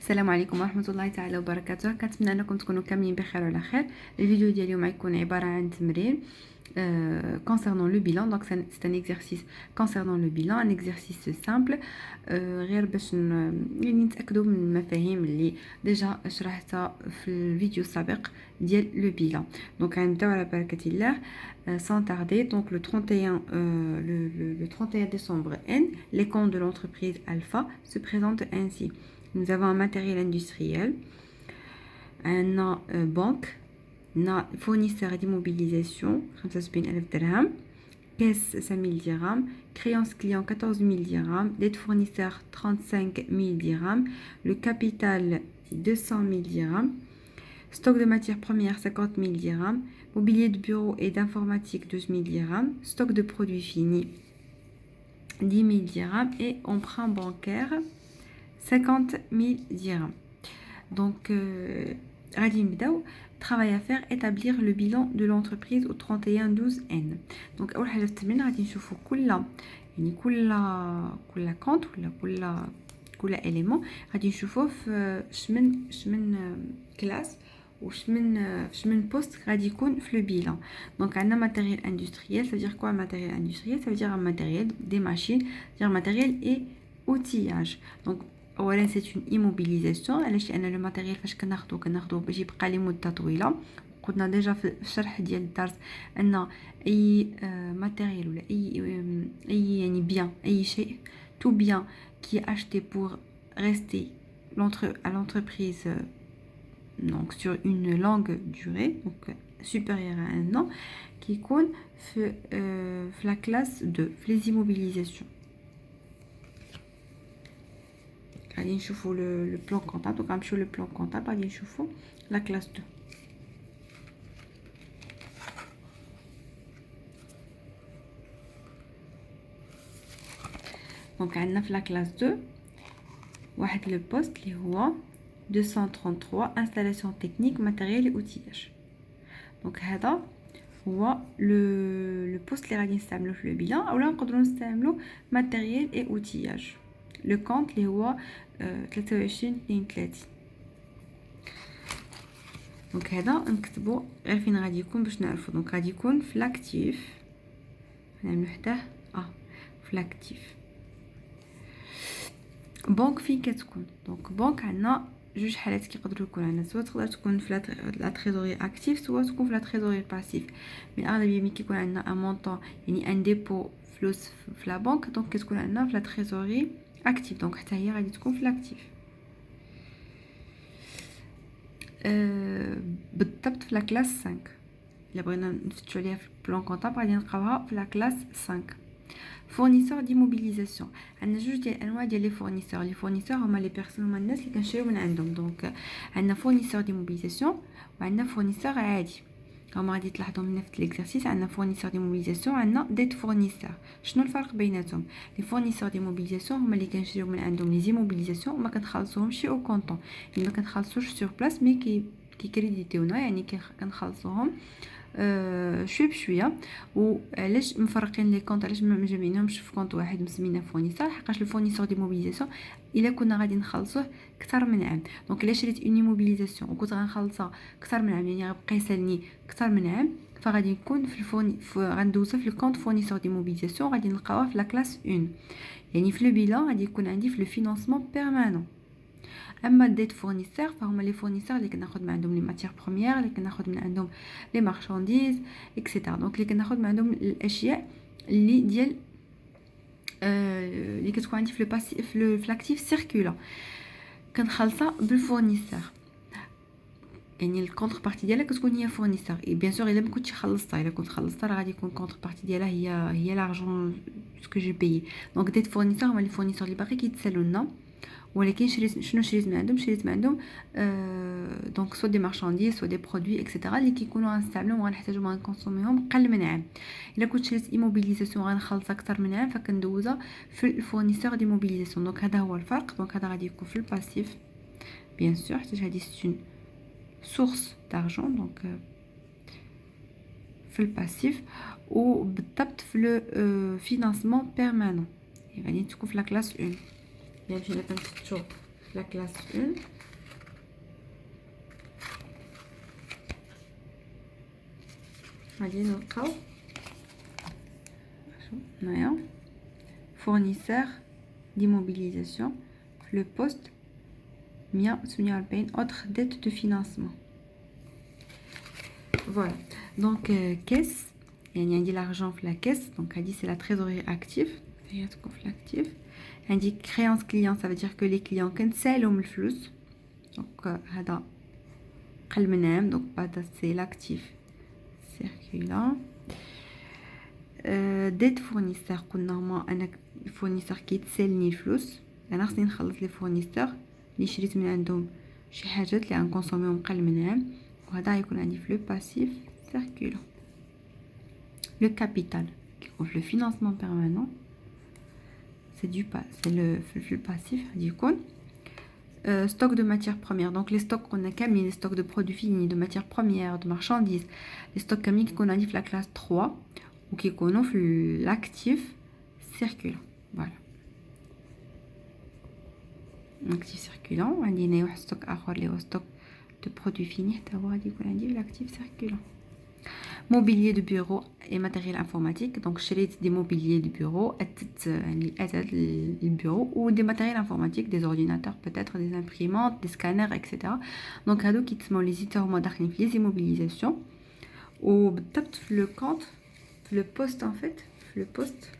السلام عليكم ورحمة الله تعالى وبركاته. كنتمنى انكم تكونوا كاملين بخير وعلى خير. الفيديو ديال اليوم غيكون عبارة عن تمرين concernant le bilan. Donc c'est un exercice concernant le bilan, un exercice simple غير باش يعني نتاكدوا من المفاهيم اللي ديجا شرحتها في الفيديو السابق ديال لو بيلان. دونك غنبداو على بركة الله sans tarder. Donc le 31 décembre N, les comptes de l'entreprise Alpha se présentent ainsi. Nous avons un matériel industriel, un banque, un fournisseur d'immobilisation, 75,000 dirhams, caisse 5,000 dirhams, créance client 14,000 dirhams, dette fournisseur 35,000 dirhams, le capital 200,000 dirhams, stock de matières premières 50,000 dirhams, mobilier de bureau et d'informatique 12,000 dirhams, stock de produits finis 10,000 dirhams et emprunt bancaire 50,000 dirhams. Donc, travail à faire, établir le bilan de l'entreprise au 31/12/N. Donc, أول حاجة في التمرين غادي نشوفوا كل compte ولا كل élément غادي نشوفوه في شمن كلاس وشمن بوست غادي يكون في le bilan. Donc, عندنا matériel industriel, ça veut dire quoi matériel industriel? Ça veut dire un matériel, des machines, c'est-à-dire matériel et outillage. Donc, اولا c'est une immobilisation علاش لان لو ماتيريال فاش كناخذو باش يبقى لي مده طويله. قلنا ديجا في الشرح ديال الدرس ان اي ماتيريال ولا اي يعني بيان اي شيء tout bien qui est acheté pour rester à l'entreprise donc sur une longue durée, donc supérieure à un an, qui يكون في la classe 2 في les immobilisations. غادي نشوفوا لو بلان كونطابل. دونك غنمشيو لو بلان كونطابل غادي نشوفوا لا كلاس 2. دونك عندنا في لا كلاس 2 واحد لو بوست اللي هو 233 انستالاسيون تكنيك ماتيريال اوتياج. دونك هذا هو لو بوست اللي غادي نستعملو في لو بيلان، اولا نقدروا نستعملو ماتيريال اي اوتياج. لو كونت اللي هو 23/32. دونك هذا نكتبو غير فين غادي يكون باش نعرفو. دونك غادي يكون في لاكتيف، نعملو حداه في لاكتيف. بنك فين كتكون؟ دونك بنك عندنا جوج حالات كيقدروا يكون عندنا، سواء تقدر تكون في لا تريزوري اكتيف سواء تكون في لا تريزوري باسيف. مي اغلبيه ملي كيكون عندنا ان مونطون يعني ان ديبو فلوس في لا بنك، دونك كتكون عندنا في لا تريزوري اكتيف. دونك حتى هي غادي تكون في لاكتيف بالضبط في لا كلاس 5. الا بغينا نفتشوا عليها في البلان كونطابل غادي نلقاوها في لا كلاس 5. فورنيسور ديموبيليزاسيون، عندنا جوج ديال الانواع ديال لي فورنيسور. لي فورنيسور هما لي بيرسون، هما الناس اللي كنشريو من عندهم. دونك عندنا فورنيسور ديموبيليزاسيون وعندنا فورنيسور عادي. هما غادي تلاحظوا من في ليكزارسيس عندنا فورنيسور ديموبيليزاسيون عندنا ديت فورنيسور. شنو الفرق بيناتهم؟ لي فورنيسور ديموبيليزاسيون هما اللي كنشريو من عندهم لي زيموبيليزاسيون وما كنخلصوهمش او كونطون، يعني ما كنخلصوش سور بلاص مي كيكريديتيونا، يعني كنخلصوهم شويه بشويه. وعلاش مفرقين لي كونط؟ علاش ما مجمعينهمش في كونط واحد مسمينه فورنيسور؟ حقاش الفورنيسور دي موبيليزاسيون الا كنا غادي نخلصوه اكثر من عام. دونك الا شريت اوني موبيليزاسيون وكنت غنخلصها اكثر من عام، يعني غيبقى يسالني اكثر من عام، فغادي نكون في غندوزها في الكونط فورنيسور دي موبيليزاسيون، غادي نلقاوها في لا كلاس 1. يعني في لو بيلان غادي يكون عندي في لو فينانسمون بيرمانون. اما ديت فورنيسور فهما لي فورنيسور اللي كناخذ من عندهم لي ماتيير بروميير، اللي كناخذ من عندهم لي مارشانديز اكسيتيرا. دونك اللي كناخذ من عندهم الاشياء اللي ديال اللي كتكون عندي في لو باسيف في لاكتيف سيركولا كنخلصها بالفورنيسور. يعني الكونتر بارتي ديالها كتكون هي فورنيسور. اي بيان سور الا ما كنتش خلصتها، الا كنت خلصتها راه غادي يكون كونتر بارتي ديالها هي لارجون سكو جو بايي. دونك ديت فورنيسور هما لي فورنيسور اللي باقي كيتسالوا لنا، ولكن شريت من عندهم دونك سوا دي مارشانديز سوا دي برودوي اكسيتيرا اللي كيكونوا غنستعملوهم وغنحتاجو غنكونسوميهم قل من عام. الا كنت شريت ايموبيليزاسيون غنخلص اكثر من عام فكندوزها في الفورنيسور دي موبيليزاسيون. دونك هذا هو الفرق. دونك هذا غادي يكون في الباسيف بيان سور حيت هذه سون سورس دارجون، دونك في الباسيف. وبالضبط في لو فينانسمون بيرمانون غادي تكون في لا كلاس 1. يعني ملي كنفتشو في لا كلاس 1 غادي نلقاو هنايا fournisseur d'immobilisation le poste 148 autres dettes de financement. Voilà, donc caisse, il y a l'argent dans la caisse, donc elle dit c'est la trésorerie active. Active. Elle dit créance client, ça veut dire que les clients cancelent le flux. Donc هذا قل منهم، donc c'est l'actif circulant. dette fournisseur قلنا انا الفورنيسور كيتسالني الفلوس، انا خصني نخلص لي فورنيسور اللي شريت من عندهم شي حاجات اللي غنكونسوميهم قل منهم، وهذا يكون عندي في لو باسيف سيركولون. لو كابيتال كيكون في لو فينانسمون بيرمانون، c'est le flux passif غادي يكون stock de matières premières. Donc les stocks qu'on a كاملين، les stocks de produits finis, de matières premières, de marchandises، les stocks كاملين كيكونوا عندي في la classe 3 وكيكونوا في l'actif circulant. Voilà, actif circulant. عندي هنا واحد ستوك اخر اللي هو ستوك de produits finis، حتى هو غادي يكون عندي في l'actif circulant. mobilier de bureau et matériel informatique. Donc شريت des mobiliers de bureau، يعني الأداة للبيرو، و des matériels informatiques، des ordinateurs peut-être، des imprimantes، des scanners etc. donc هادو كيتسموا لي زيتا هما داخلين في لي زيموبيليزاسيون، وبالضبط في لو كونت في لو بوست ان فيت في لو بوست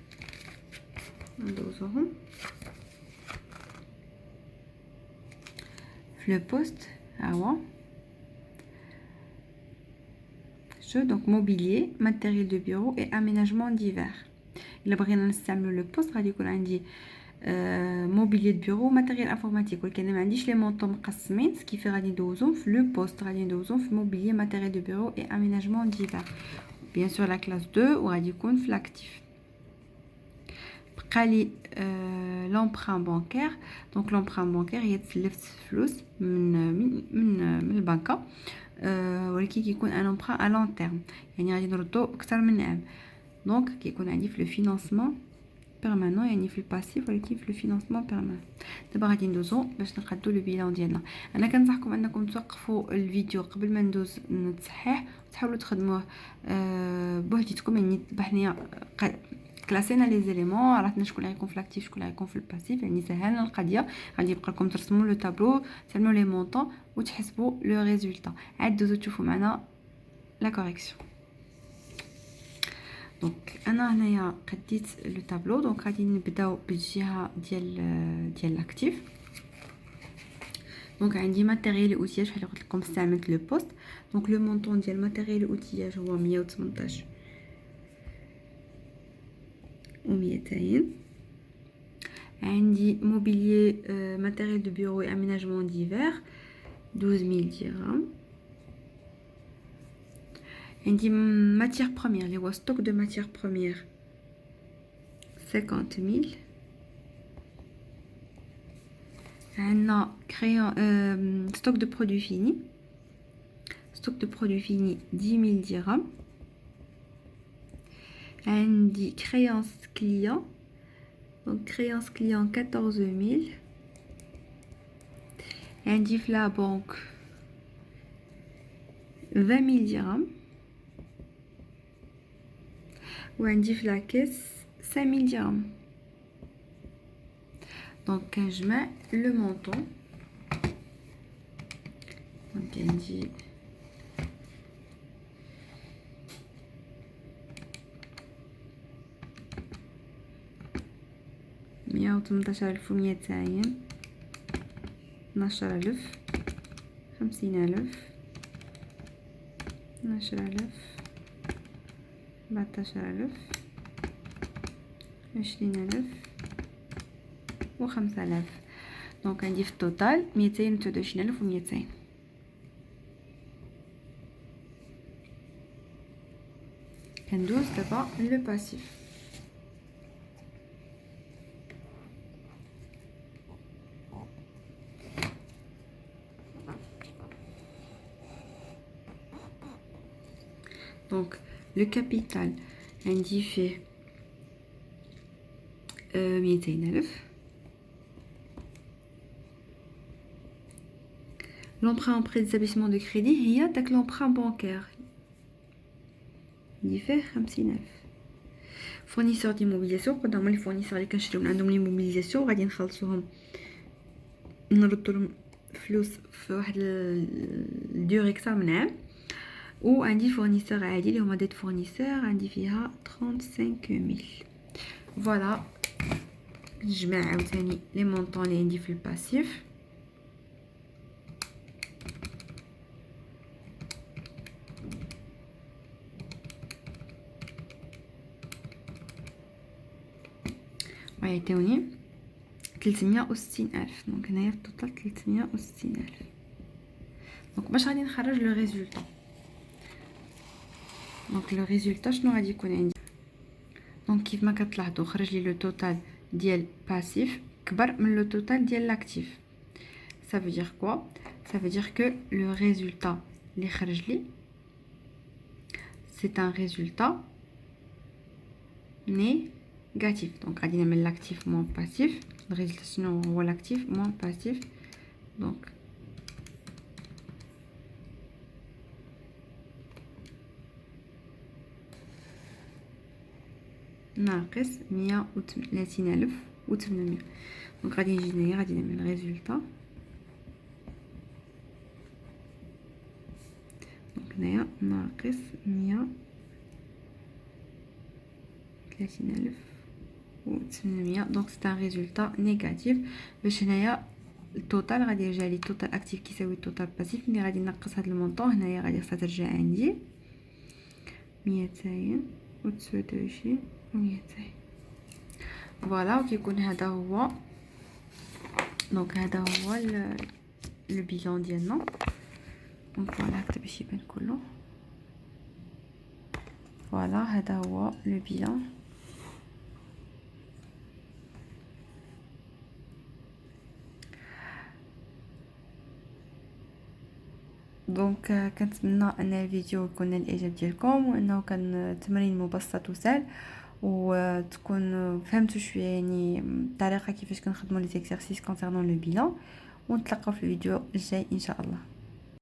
ندوزوهم في لو بوست. ها هو donc mobilier, matériel de bureau et aménagement divers. إلا بغينا نستعملو لو بوست غادي يكون عندي mobilier de bureau matériel informatique، ولكن ما عنديش لي مونطون مقسمين، سكيفي غادي ندوزهم في لو بوست، غادي ندوزهم في mobilier matériel de bureau et aménagement divers bien sûr la classe 2، وغادي يكون في l'actif. بقى لي l'emprunt bancaire. donc l'emprunt bancaire هي تسلفت فلوس من البنكه، ولكن كيكون ان امبران ا لون تيرم، يعني غادي نردو اكثر من عام، دونك كيكون عندي في لو فينانسمون بيرمانون، يعني في الباسيف ولكن في لو فينانسمون بيرمانون. دابا غادي ندوزو باش نقادو لو بيلان ديالنا. انا كنصحكم انكم توقفوا الفيديو قبل ما ندوز نتصحيح، وتحاولوا تخدموه بوحديتكم، يعني بحنيا كلاسينا لي زيليمون، عرفنا شكون اللي غيكون في لاكتيف شكون اللي غيكون في الباسيف، يعني سهلنا القضيه. غادي يبقى لكم ترسموا لو تابلو، تعملوا لي مونطون وتحسبوا لو ريزولطا، عاد دوزو تشوفوا معنا لا كوريكسيون. دونك انا هنايا قديت لو تابلو، دونك غادي نبداو بالجهه ديال لاكتيف. دونك عندي ماتيريال اوتياج بحال قلت لكم استعملت لو بوست، دونك لو مونطون ديال ماتيريال اوتياج هو 118 و200. عندي موبيليي ماتيريال دو بيرو et aménagement divers 12000 درهم. عندي ماتيير بروميير اللي هو ستوك دو ماتيير بروميير 50000. عندنا كريون ستوك دو برودوي فيني، ستوك دو برودوي فيني 10000 درهم. عندي كريونس كليون، donc créance client 14000. عندي في لا بنك 20000 درهم، وعندي في لا كيس 5000 درهم. دونك كنجمع لو مونطون، دونك عندي مية وتمنطاش ألف وميتين، 12000، 50000، 12000، 14000، 20000 و 5000. دونك عندي في التوتال 223200. كندوز دابا لو باسيف. Donc le capital عندي فيه 200000. l'emprunt auprès d'établissement de crédit هي داك l'emprunt bancaire اللي فيه 50,000. فورنيسور ديموبيليزاسيون قدام لي فورنيسور اللي كنشريو من عندهم لي موبيليزاسيون غادي نخلصوهم نردوا لهم فلوس في واحد الديوري اكثر من عام. وعندي فورنيسور عادي اللي هما ديت فورنيسور عندي فيها 35000. فوالا نجمع عاوتاني لي مونطون اللي عندي في الباسيف. ويعطيوني 360,000. دونك هنايا التوتال 360,000. دونك باش غادي نخرج لو ريزولطا. دونك لو ريزولطا شنو غادي يكون عندي؟ دونك كيف ما كتلاحظوا خرج لي لو توتال ديال باسيف كبر من لو توتال ديال لاكتيف. ça veut dire quoi? ça veut dire que le résultat اللي خرج لي c'est un résultat négatif. donc غادي نعمل l'actif moins passif. le résultat شنو هو l'actif moins passif. donc ناقص 130,800. دونك غادي نجي هنايا غادي نعمل ريزولطا. دونك هنايا ناقص 130,800. دونك سي ان ريزولطا نيجاتيف. باش هنايا التوتال غادي يرجع لي التوتال اكتيف كيساوي التوتال باسيف. ملي غادي نقص هذا المونطون هنايا غادي خصها ترجع عندي 229 و200. فوالا وكيكون هذا هو. دونك هذا هو لو بيلون ديالنا. دونك فوالا هكذا باش يبان كله. فوالا هذا هو لو بيلون. دونك كنتمنى ان الفيديو يكون الاعجاب ديالكم وانه كان تمرين مبسط وسهل وتكون فهمتوا شويه يعني الطريقه كيفاش كنخدموا لي زيكسيرسيس كونسيرنون لو بيلون. ونتلاقاو في الفيديو الجاي ان شاء الله.